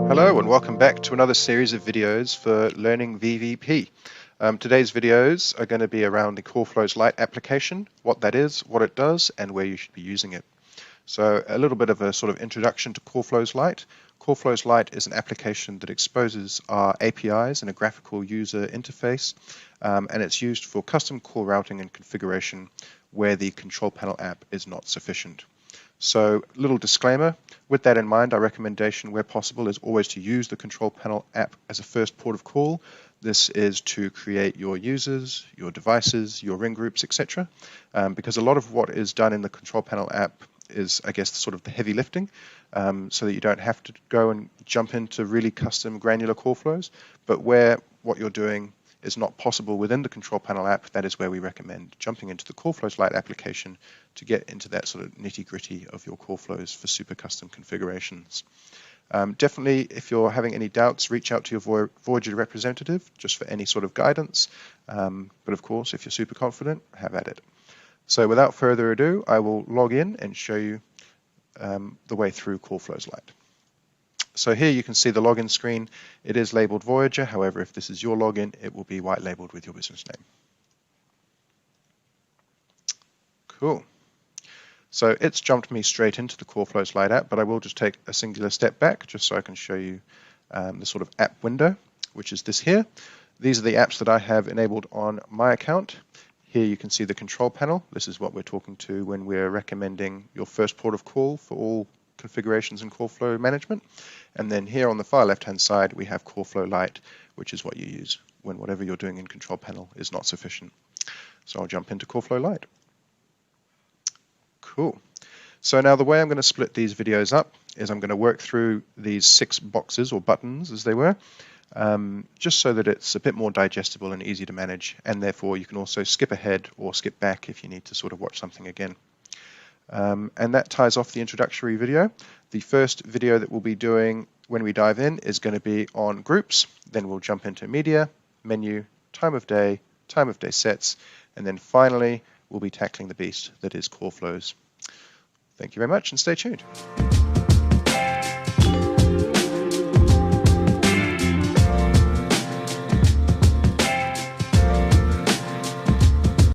Hello and welcome back to another series of videos for learning VVP. Today's videos are going to be around the Callflow Lite application, what that is, what it does, and where you should be using it. So a little bit of a sort of introduction to Callflow Lite. Callflow Lite is an application that exposes our APIs in a graphical user interface, and it's used for custom call routing and configuration where the control panel app is not sufficient. So, little disclaimer, with that in mind, our recommendation where possible is always to use the control panel app as a first port of call. This is to create your users, your devices, your ring groups, etc. Because a lot of what is done in the control panel app is, I guess, sort of the heavy lifting, so that you don't have to go and jump into really custom granular call flows. But where what you're doing is not possible within the control panel app, that is where we recommend jumping into the Callflow Lite application to get into that sort of nitty-gritty of your call flows for super custom configurations. Definitely, if you're having any doubts, reach out to your Voyager representative just for any sort of guidance. But of course, if you're super confident, have at it. So without further ado, I will log in and show you the way through Callflow Lite. So here you can see the login screen. It is labeled Voyager. However, if this is your login, it will be white labeled with your business name. Cool. So it's jumped me straight into the Callflow Lite app, but I will just take a singular step back just so I can show you the sort of app window, which is this here. These are the apps that I have enabled on my account. Here you can see the control panel. This is what we're talking to when we're recommending your first port of call for all configurations and call flow management. And then here on the far left hand side we have Callflow Lite, which is what you use when whatever you're doing in control panel is not sufficient. So I'll jump into Callflow Lite. Cool. So now the way I'm going to split these videos up is I'm going to work through these 6 boxes or buttons as they were, just so that it's a bit more digestible and easy to manage, and therefore you can also skip ahead or skip back if you need to sort of watch something again. And that ties off the introductory video. The first video that we'll be doing when we dive in is going to be on groups. Then we'll jump into media, menu, time of day sets, and then finally we'll be tackling the beast that is call flows. Thank you very much and stay tuned.